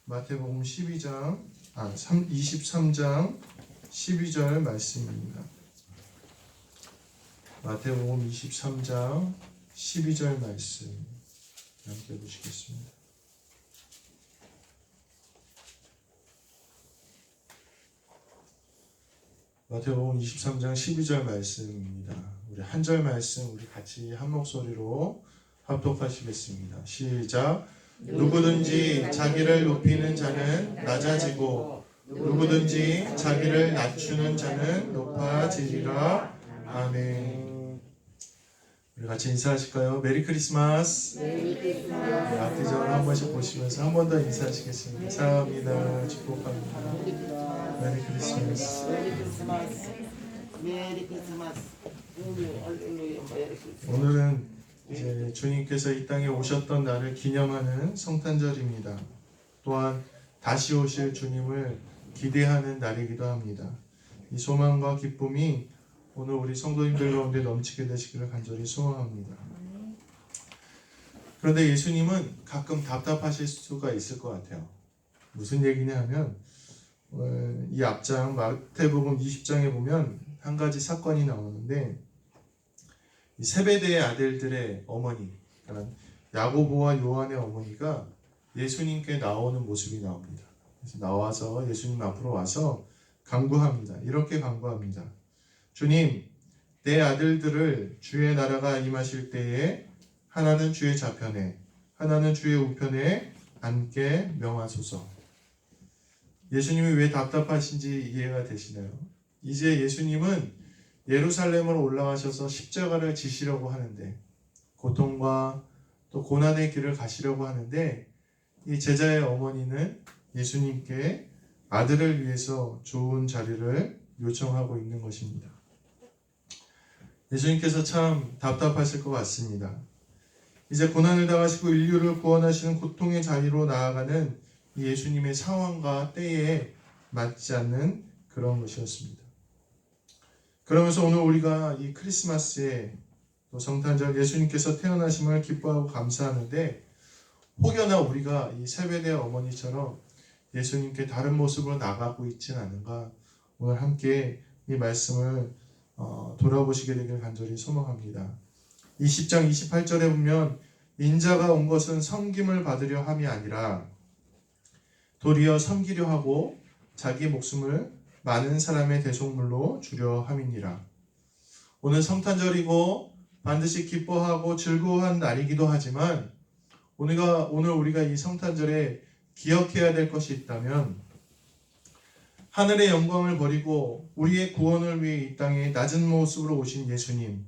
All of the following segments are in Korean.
마태복음 23장 12절 말씀입니다. 마태복음 23장 12절 말씀 함께 보시겠습니다. 마태복음 23장 12절 말씀입니다. 우리 한 절 말씀 우리 같이 한 목소리로 합독하시겠습니다. 시작. 누구든지 자기를 높이는 자는 낮아지고 누구든지 자기를 낮추는 자는 높아지리라. 아멘. 우리 같이 인사하실까요? 메리 크리스마스. 앞뒤적으로 한 번씩 보시면서 한 번 더 인사하시겠습니다. 사랑합니다. 축복합니다. 메리 크리스마스. 메리 크리스마스. 오늘은 이제 주님께서 이 땅에 오셨던 날을 기념하는 성탄절입니다. 또한 다시 오실 주님을 기대하는 날이기도 합니다. 이 소망과 기쁨이 오늘 우리 성도님들 가운데 넘치게 되시기를 간절히 소원합니다. 그런데 예수님은 가끔 답답하실 수가 있을 것 같아요. 무슨 얘기냐 하면 이 앞장 마태복음 20장에 보면 한 가지 사건이 나오는데 이 세베대의 아들들의 어머니, 그러니까 야고보와 요한의 어머니가 예수님께 나오는 모습이 나옵니다. 그래서 나와서 예수님 앞으로 와서 간구합니다. 이렇게 간구합니다. 주님, 내 아들들을 주의 나라가 임하실 때에 하나는 주의 좌편에, 하나는 주의 우편에 앉게 명하소서. 예수님이 왜 답답하신지 이해가 되시나요? 이제 예수님은 예루살렘으로 올라가셔서 십자가를 지시려고 하는데, 고통과 또 고난의 길을 가시려고 하는데, 이 제자의 어머니는 예수님께 아들을 위해서 좋은 자리를 요청하고 있는 것입니다. 예수님께서 참 답답하실 것 같습니다. 이제 고난을 당하시고 인류를 구원하시는 고통의 자리로 나아가는 이 예수님의 상황과 때에 맞지 않는 그런 것이었습니다. 그러면서 오늘 우리가 이 크리스마스에 또 성탄절 예수님께서 태어나심을 기뻐하고 감사하는데 혹여나 우리가 이 세베대 어머니처럼 예수님께 다른 모습으로 나가고 있지는 않은가 오늘 함께 이 말씀을 돌아보시게 되길 간절히 소망합니다. 20장 28절에 보면 인자가 온 것은 섬김을 받으려 함이 아니라 도리어 섬기려 하고 자기 목숨을 많은 사람의 대속물로 주려 함이니라. 오늘 성탄절이고 반드시 기뻐하고 즐거워한 날이기도 하지만 오늘 우리가 이 성탄절에 기억해야 될 것이 있다면 하늘의 영광을 버리고 우리의 구원을 위해 이 땅에 낮은 모습으로 오신 예수님,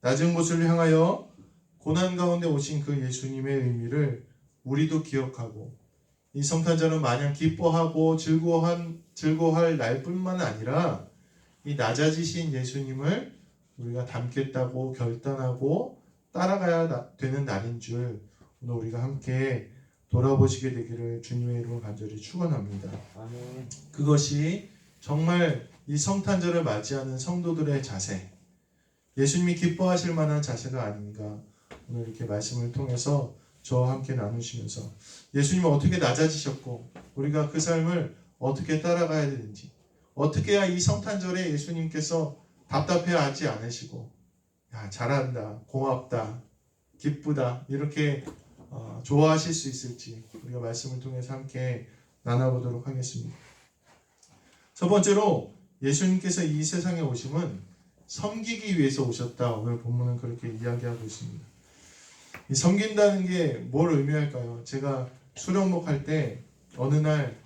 낮은 곳을 향하여 고난 가운데 오신 그 예수님의 의미를 우리도 기억하고 이 성탄절은 마냥 기뻐하고 즐거워할 날뿐만 아니라 이 낮아지신 예수님을 우리가 닮겠다고 결단하고 따라가야 되는 날인 줄 오늘 우리가 함께 돌아보시게 되기를 주님의 이름으로 간절히 축원합니다. 아멘. 그것이 정말 이 성탄절을 맞이하는 성도들의 자세, 예수님이 기뻐하실 만한 자세가 아닌가 오늘 이렇게 말씀을 통해서 저와 함께 나누시면서 예수님은 어떻게 낮아지셨고 우리가 그 삶을 어떻게 따라가야 되는지, 어떻게 해야 이 성탄절에 예수님께서 답답해하지 않으시고 야 잘한다, 고맙다, 기쁘다 이렇게 좋아하실 수 있을지 우리가 말씀을 통해서 함께 나눠보도록 하겠습니다. 첫 번째로 예수님께서 이 세상에 오심은 섬기기 위해서 오셨다. 오늘 본문은 그렇게 이야기하고 있습니다. 이 섬긴다는 게 뭘 의미할까요? 제가 수련목 할 때 어느 날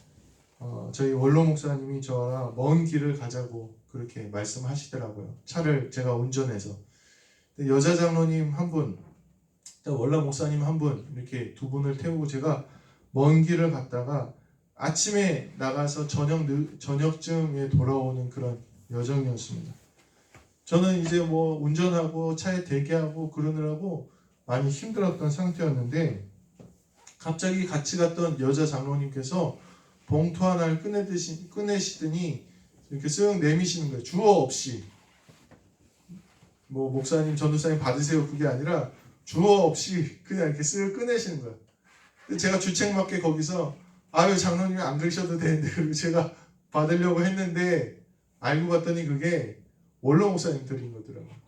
저희 원로 목사님이 저랑 먼 길을 가자고 그렇게 말씀하시더라고요. 차를 제가 운전해서 여자 장로님 한 분, 원로 목사님 한 분 이렇게 두 분을 태우고 제가 먼 길을 갔다가 아침에 나가서 저녁쯤에 돌아오는 그런 여정이었습니다. 저는 이제 운전하고 차에 대기하고 그러느라고 많이 힘들었던 상태였는데 갑자기 같이 갔던 여자 장로님께서 봉투 하나를 꺼내시더니 이렇게 쓱 내미시는 거예요. 주어 없이. 목사님, 전도사님 받으세요. 그게 아니라 주어 없이 그냥 이렇게 쓱 꺼내시는 거예요. 제가 주책맞게 거기서 아유 장로님이 안 그러셔도 되는데 그리고 제가 받으려고 했는데 알고 봤더니 그게 원로 목사님 드린 거더라고요.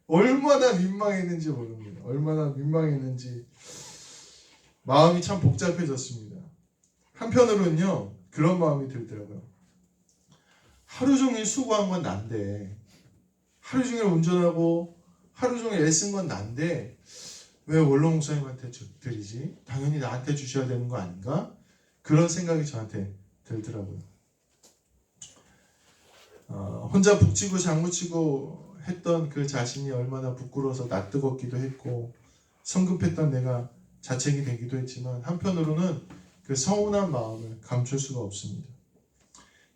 얼마나 민망했는지 모릅니다. 얼마나 민망했는지 마음이 참 복잡해졌습니다. 한편으로는요 그런 마음이 들더라고요. 하루 종일 수고한 건 난데, 하루 종일 운전하고 하루 종일 애쓴 건 난데 왜 원로 목사님한테 드리지? 당연히 나한테 주셔야 되는 거 아닌가? 그런 생각이 저한테 들더라고요. 혼자 북치고 장구치고 했던 그 자신이 얼마나 부끄러워서 낯뜨겁기도 했고 성급했던 내가 자책이 되기도 했지만 한편으로는 그 서운한 마음을 감출 수가 없습니다.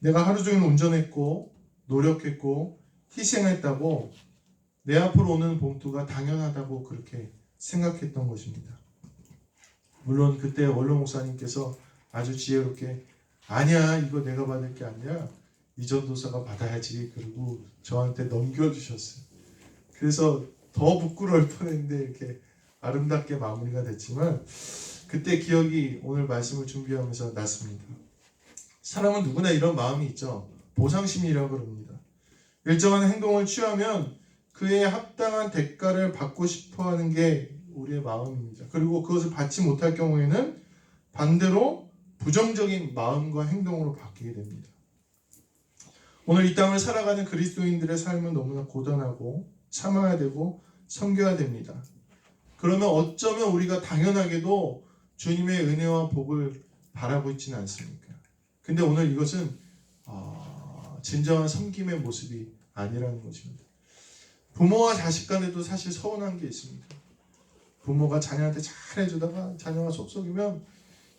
내가 하루 종일 운전했고 노력했고 희생했다고 내 앞으로 오는 봉투가 당연하다고 그렇게 생각했던 것입니다. 물론 그때 원로 목사님께서 아주 지혜롭게 아니야 이거 내가 받을 게 아니야 이 전도사가 받아야지 그리고 저한테 넘겨주셨어요. 그래서 더 부끄러울 뻔했는데 이렇게 아름답게 마무리가 됐지만 그때 기억이 오늘 말씀을 준비하면서 났습니다. 사람은 누구나 이런 마음이 있죠. 보상심이라고 합니다. 일정한 행동을 취하면 그에 합당한 대가를 받고 싶어하는 게 우리의 마음입니다. 그리고 그것을 받지 못할 경우에는 반대로 부정적인 마음과 행동으로 바뀌게 됩니다. 오늘 이 땅을 살아가는 그리스도인들의 삶은 너무나 고단하고 참아야 되고 섬겨야 됩니다. 그러면 어쩌면 우리가 당연하게도 주님의 은혜와 복을 바라고 있지는 않습니까? 근데 오늘 이것은 진정한 섬김의 모습이 아니라는 것입니다. 부모와 자식 간에도 사실 서운한 게 있습니다. 부모가 자녀한테 잘해주다가 자녀가 속썩이면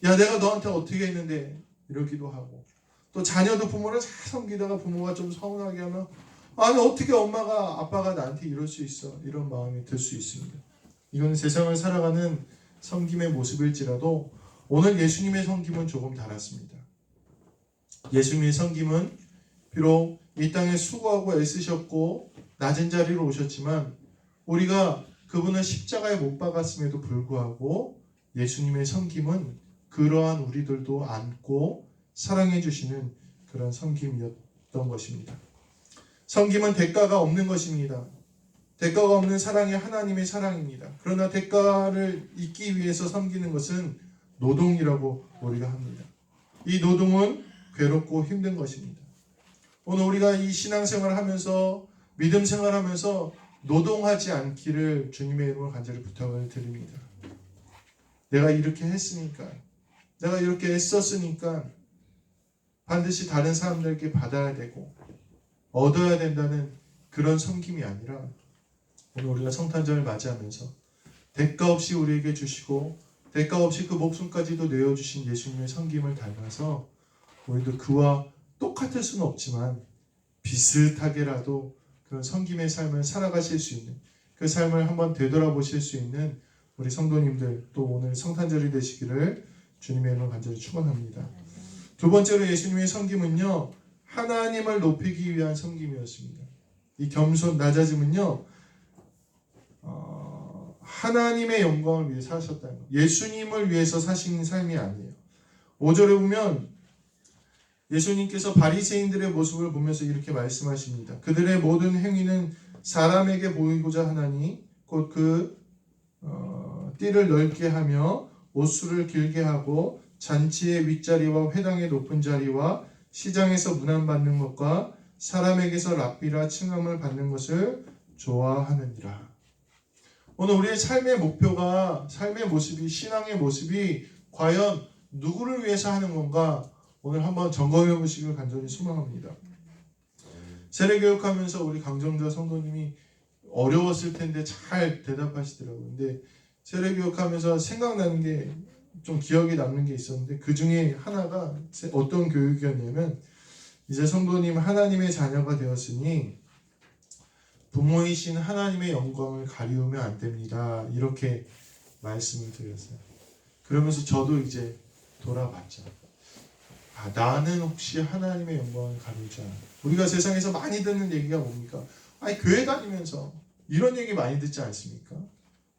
야 내가 너한테 어떻게 했는데 이러기도 하고 또 자녀도 부모를 잘 섬기다가 부모가 좀 서운하게 하면 아니 어떻게 엄마가 아빠가 나한테 이럴 수 있어 이런 마음이 들 수 있습니다. 이건 세상을 살아가는 섬김의 모습일지라도 오늘 예수님의 섬김은 조금 달랐습니다. 예수님의 섬김은 비록 이 땅에 수고하고 애쓰셨고 낮은 자리로 오셨지만 우리가 그분을 십자가에 못 박았음에도 불구하고 예수님의 섬김은 그러한 우리들도 안고 사랑해 주시는 그런 섬김이었던 것입니다. 섬김은 대가가 없는 것입니다. 대가가 없는 사랑이 하나님의 사랑입니다. 그러나 대가를 잊기 위해서 섬기는 것은 노동이라고 우리가 합니다. 이 노동은 괴롭고 힘든 것입니다. 오늘 우리가 이 신앙생활을 하면서 믿음 생활하면서 노동하지 않기를 주님의 이름으로 간절히 부탁을 드립니다. 내가 이렇게 했으니까 내가 이렇게 애썼으니까 반드시 다른 사람들에게 받아야 되고 얻어야 된다는 그런 섬김이 아니라 오늘 우리가 성탄절을 맞이하면서 대가 없이 우리에게 주시고 대가 없이 그 목숨까지도 내어주신 예수님의 섬김을 닮아서 우리도 그와 똑같을 수는 없지만 비슷하게라도 그런 섬김의 삶을 살아가실 수 있는 그 삶을 한번 되돌아보실 수 있는 우리 성도님들 또 오늘 성탄절이 되시기를 주님의 이름으로 간절히 축원합니다. 두 번째로 예수님의 섬김은요 하나님을 높이기 위한 섬김이었습니다. 이 겸손 낮아짐은요 하나님의 영광을 위해 사셨다는 것. 예수님을 위해서 사신 삶이 아니에요. 5절에 보면 예수님께서 바리새인들의 모습을 보면서 이렇게 말씀하십니다. 그들의 모든 행위는 사람에게 보이고자 하나니 곧 그 띠를 넓게 하며 옷수를 길게 하고 잔치의 윗자리와 회당의 높은 자리와 시장에서 문안받는 것과 사람에게서 랍비라 칭함을 받는 것을 좋아하느니라. 오늘 우리의 삶의 목표가 삶의 모습이 신앙의 모습이 과연 누구를 위해서 하는 건가 오늘 한번 점검해 보시길 간절히 소망합니다. 세례교육하면서 우리 강정자 성도님이 어려웠을 텐데 잘 대답하시더라고요. 근데 세례교육하면서 생각나는 게 좀 기억에 남는 게 있었는데 그 중에 하나가 어떤 교육이었냐면 이제 성도님 하나님의 자녀가 되었으니 부모이신 하나님의 영광을 가리우면 안 됩니다. 이렇게 말씀을 드렸어요. 그러면서 저도 이제 돌아봤죠. 나는 혹시 하나님의 영광을 가리우지 않아. 우리가 세상에서 많이 듣는 얘기가 뭡니까? 교회 다니면서 이런 얘기 많이 듣지 않습니까?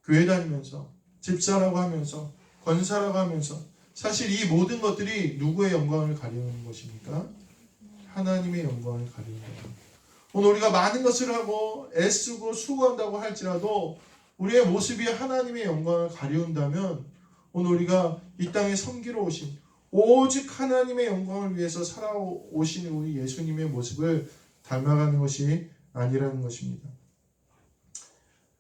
교회 다니면서 집사라고 하면서 권사라고 하면서 사실 이 모든 것들이 누구의 영광을 가리는 것입니까? 하나님의 영광을 가리는 거예요. 오늘 우리가 많은 것을 하고 애쓰고 수고한다고 할지라도 우리의 모습이 하나님의 영광을 가리운다면 오늘 우리가 이 땅에 섬기러 오신 오직 하나님의 영광을 위해서 살아오신 우리 예수님의 모습을 닮아가는 것이 아니라는 것입니다.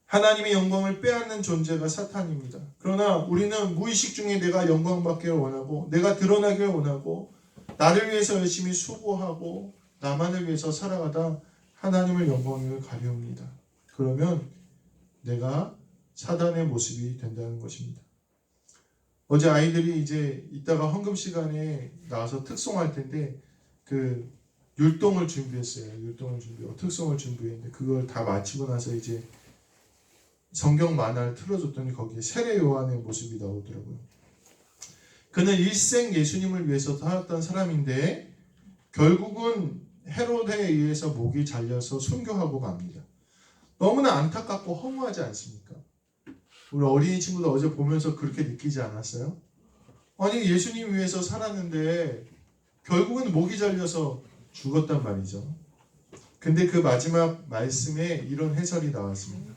하나님의 영광을 빼앗는 존재가 사탄입니다. 그러나 우리는 무의식 중에 내가 영광받기를 원하고 내가 드러나기를 원하고 나를 위해서 열심히 수고하고 나만을 위해서 살아가다 하나님의 영광을 가려옵니다. 그러면 내가 사단의 모습이 된다는 것입니다. 어제 아이들이 이제 이따가 헌금 시간에 나와서 특송할 텐데 그 율동을 준비했어요. 특송을 준비했는데 그걸 다 마치고 나서 이제 성경 만화를 틀어줬더니 거기에 세례 요한의 모습이 나오더라고요. 그는 일생 예수님을 위해서 살았던 사람인데 결국은 헤롯에 의해서 목이 잘려서 순교하고 맙니다. 너무나 안타깝고 허무하지 않습니까? 우리 어린이 친구들 어제 보면서 그렇게 느끼지 않았어요? 아니 예수님 위해서 살았는데 결국은 목이 잘려서 죽었단 말이죠. 근데 그 마지막 말씀에 이런 해설이 나왔습니다.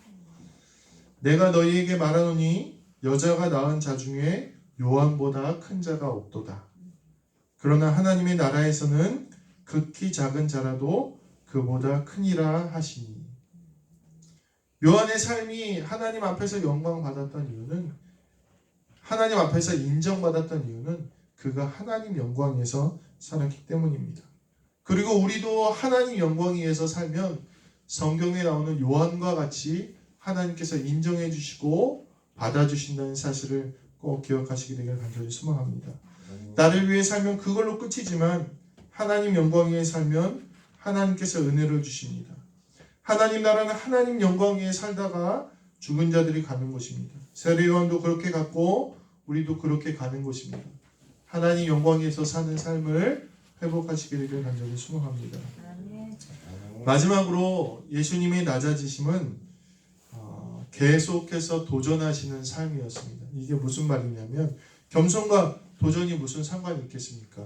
내가 너희에게 말하노니 여자가 낳은 자 중에 요한보다 큰 자가 없도다. 그러나 하나님의 나라에서는 극히 작은 자라도 그보다 크니라 하시니. 요한의 삶이 하나님 앞에서 영광받았던 이유는 하나님 앞에서 인정받았던 이유는 그가 하나님 영광 위에서 살았기 때문입니다. 그리고 우리도 하나님 영광 위에서 살면 성경에 나오는 요한과 같이 하나님께서 인정해 주시고 받아주신다는 사실을 꼭 기억하시게 되길 간절히 소망합니다. 나를 위해 살면 그걸로 끝이지만 하나님 영광 위에 살면 하나님께서 은혜를 주십니다. 하나님 나라는 하나님 영광 위에 살다가 죽은 자들이 가는 곳입니다. 세례 요한도 그렇게 갔고 우리도 그렇게 가는 곳입니다. 하나님 영광 위에서 사는 삶을 회복하시게 되길 간절히 소망합니다. 마지막으로 예수님의 낮아지심은 계속해서 도전하시는 삶이었습니다. 이게 무슨 말이냐면 겸손과 도전이 무슨 상관이 있겠습니까?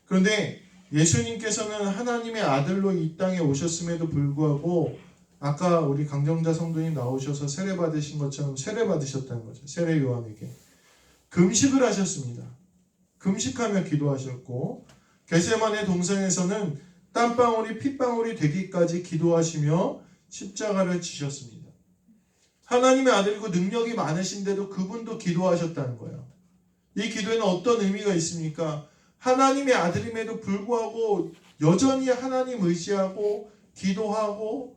그런데 예수님께서는 하나님의 아들로 이 땅에 오셨음에도 불구하고 아까 우리 강정자 성도님 나오셔서 세례 받으신 것처럼 세례 받으셨다는 거죠. 세례 요한에게 금식을 하셨습니다. 금식하며 기도하셨고 겟세마네 동산에서는 땀방울이 핏방울이 되기까지 기도하시며 십자가를 지셨습니다. 하나님의 아들이고 능력이 많으신데도 그분도 기도하셨다는 거예요. 이 기도에는 어떤 의미가 있습니까? 하나님의 아들임에도 불구하고 여전히 하나님 의지하고 기도하고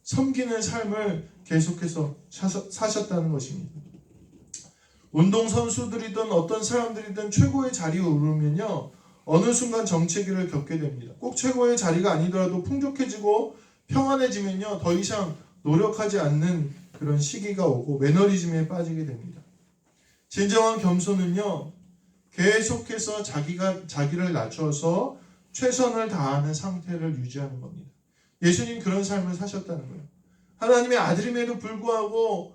섬기는 삶을 계속해서 사셨다는 것입니다. 운동선수들이든 어떤 사람들이든 최고의 자리에 오르면요 어느 순간 정체기를 겪게 됩니다. 꼭 최고의 자리가 아니더라도 풍족해지고 평안해지면요 더 이상 노력하지 않는 그런 시기가 오고 매너리즘에 빠지게 됩니다. 진정한 겸손은요 계속해서 자기를 낮춰서 최선을 다하는 상태를 유지하는 겁니다. 예수님 그런 삶을 사셨다는 거예요. 하나님의 아들임에도 불구하고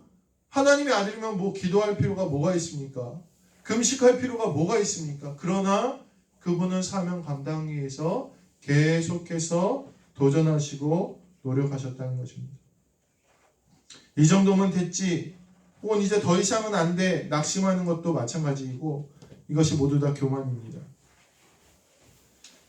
하나님의 아들이면 뭐 기도할 필요가 뭐가 있습니까? 금식할 필요가 뭐가 있습니까? 그러나 그분은 사명 감당 위해서 계속해서 도전하시고 노력하셨다는 것입니다. 이 정도면 됐지 혹은 이제 더 이상은 안 돼 낙심하는 것도 마찬가지이고 이것이 모두 다 교만입니다.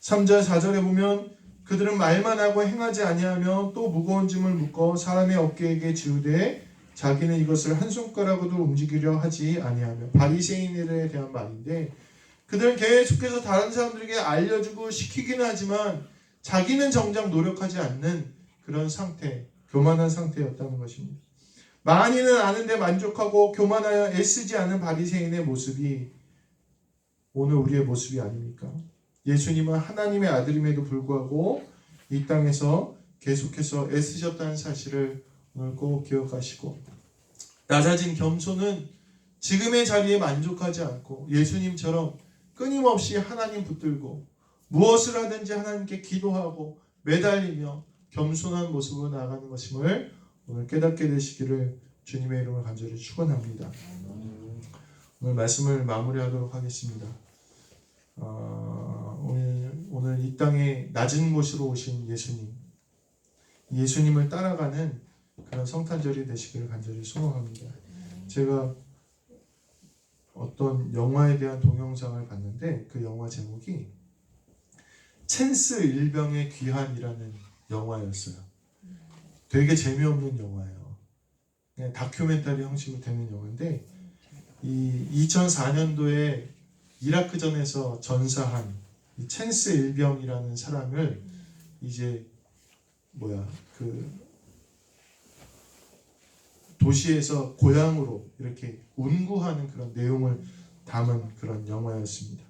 3절 4절에 보면 그들은 말만 하고 행하지 아니하며 또 무거운 짐을 묶어 사람의 어깨에게 지우되 자기는 이것을 한 손가락으로 움직이려 하지 아니하며 바리새인들에 대한 말인데 그들은 계속해서 다른 사람들에게 알려주고 시키기는 하지만 자기는 정작 노력하지 않는 그런 상태, 교만한 상태였다는 것입니다. 많이는 아는데 만족하고 교만하여 애쓰지 않은 바리새인의 모습이 오늘 우리의 모습이 아닙니까? 예수님은 하나님의 아들임에도 불구하고 이 땅에서 계속해서 애쓰셨다는 사실을 오늘 꼭 기억하시고 낮아진 겸손은 지금의 자리에 만족하지 않고 예수님처럼 끊임없이 하나님 붙들고 무엇을 하든지 하나님께 기도하고 매달리며 겸손한 모습으로 나아가는 것임을 오늘 깨닫게 되시기를 주님의 이름으로 간절히 축원합니다. 오늘 말씀을 마무리하도록 하겠습니다. 오늘 이 땅에 낮은 곳으로 오신 예수님을 따라가는 그런 성탄절이 되시기를 간절히 소망합니다. 제가 어떤 영화에 대한 동영상을 봤는데 그 영화 제목이 챈스 일병의 귀환이라는 영화였어요. 되게 재미없는 영화예요. 그냥 다큐멘터리 형식으로 되는 영화인데 이 2004년도에 이라크전에서 전사한 이 챈스 일병이라는 사람을 이제 그 도시에서 고향으로 이렇게 운구하는 그런 내용을 담은 그런 영화였습니다.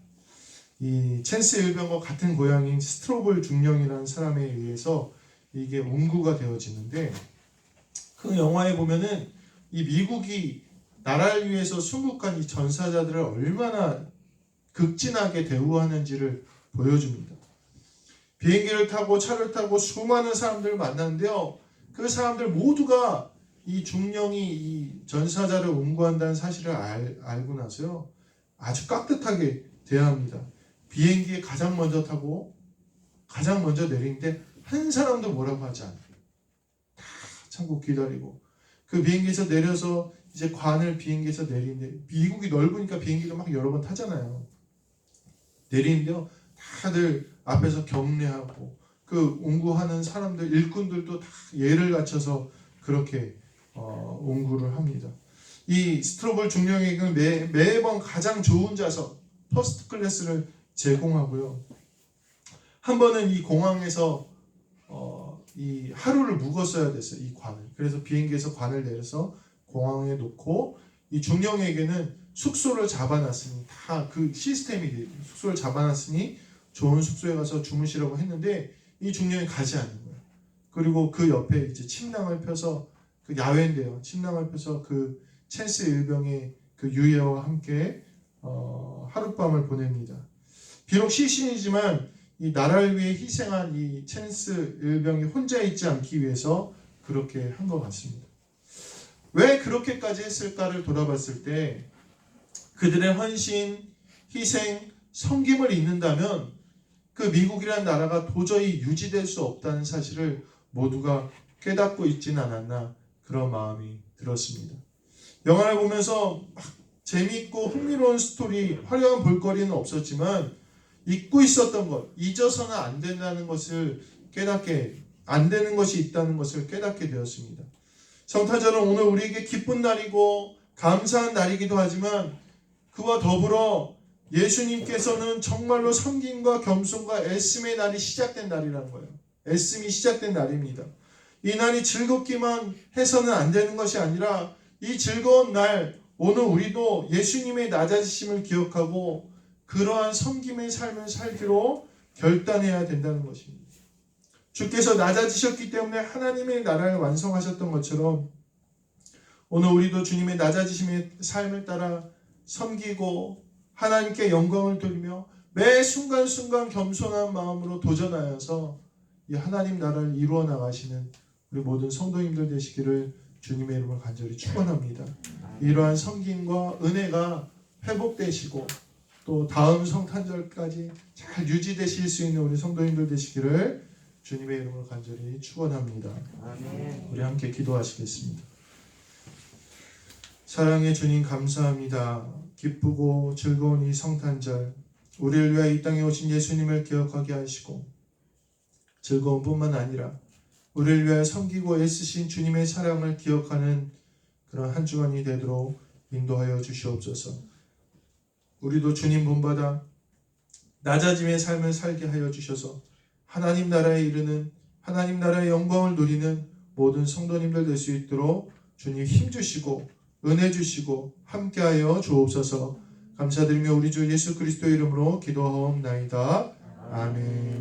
이 챈스 일병과 같은 고향인 스트로볼 중령이라는 사람에 의해서 이게 운구가 되어지는데 그 영화에 보면은 이 미국이 나라를 위해서 순국한 이 전사자들을 얼마나 극진하게 대우하는지를 보여줍니다. 비행기를 타고 차를 타고 수많은 사람들을 만났는데요. 그 사람들 모두가 이 중령이 이 전사자를 운구한다는 사실을 알고 나서요. 아주 깍듯하게 대합니다. 비행기에 가장 먼저 타고 가장 먼저 내리는데 한 사람도 뭐라고 하지 않아요. 다 참고 기다리고 그 비행기에서 내려서 이제 관을 비행기에서 내리는데 미국이 넓으니까 비행기를 막 여러 번 타잖아요. 내리는데요. 다들 앞에서 경례하고 그 운구하는 사람들 일꾼들도 다 예를 갖춰서 그렇게 운구를 합니다. 이 스트로볼 중령에게는 매번 가장 좋은 좌석 퍼스트 클래스를 제공하고요. 한 번은 이 공항에서 이 하루를 묵었어야 됐어요. 이 관을. 그래서 비행기에서 관을 내려서 공항에 놓고 이 중령에게는 숙소를 잡아놨으니 다 그 시스템이 숙소를 잡아놨으니 좋은 숙소에 가서 주무시라고 했는데 이 중령이 가지 않는 거예요. 그리고 그 옆에 이제 침낭을 펴서 그 야외인데요. 침낭을 펴서 그 챈스 일병의 그 유해와 함께 하룻밤을 보냅니다. 비록 시신이지만 이 나라를 위해 희생한 이 챈스 일병이 혼자 있지 않기 위해서 그렇게 한 것 같습니다. 왜 그렇게까지 했을까를 돌아봤을 때 그들의 헌신, 희생, 섬김을 잇는다면 그 미국이라는 나라가 도저히 유지될 수 없다는 사실을 모두가 깨닫고 있지는 않았나 그런 마음이 들었습니다. 영화를 보면서 막 재미있고 흥미로운 스토리, 화려한 볼거리는 없었지만 잊고 있었던 것, 잊어서는 안 된다는 것을 안 되는 것이 있다는 것을 깨닫게 되었습니다. 성탄절은 오늘 우리에게 기쁜 날이고 감사한 날이기도 하지만 그와 더불어 예수님께서는 정말로 섬김과 겸손과 애씀의 날이 시작된 날이라는 거예요. 애씀이 시작된 날입니다. 이 날이 즐겁기만 해서는 안 되는 것이 아니라 이 즐거운 날 오늘 우리도 예수님의 낮아지심을 기억하고 그러한 섬김의 삶을 살기로 결단해야 된다는 것입니다. 주께서 낮아지셨기 때문에 하나님의 나라를 완성하셨던 것처럼 오늘 우리도 주님의 낮아지심의 삶을 따라 섬기고 하나님께 영광을 돌리며 매 순간순간 겸손한 마음으로 도전하여서 이 하나님 나라를 이루어 나가시는 우리 모든 성도님들 되시기를 주님의 이름으로 간절히 축원합니다. 이러한 섬김과 은혜가 회복되시고 또 다음 성탄절까지 잘 유지되실 수 있는 우리 성도님들 되시기를 주님의 이름으로 간절히 축원합니다. 우리 함께 기도하시겠습니다. 사랑의 주님 감사합니다. 기쁘고 즐거운 이 성탄절 우리를 위하여 이 땅에 오신 예수님을 기억하게 하시고 즐거운 뿐만 아니라 우리를 위하여 섬기고 애쓰신 주님의 사랑을 기억하는 그런 한 주간이 되도록 인도하여 주시옵소서. 우리도 주님 본받아 낮아짐의 삶을 살게 하여 주셔서 하나님 나라에 이르는 하나님 나라의 영광을 누리는 모든 성도님들 될 수 있도록 주님 힘주시고 은혜 주시고 함께하여 주옵소서. 감사드리며 우리 주 예수 그리스도의 이름으로 기도하옵나이다. 아멘.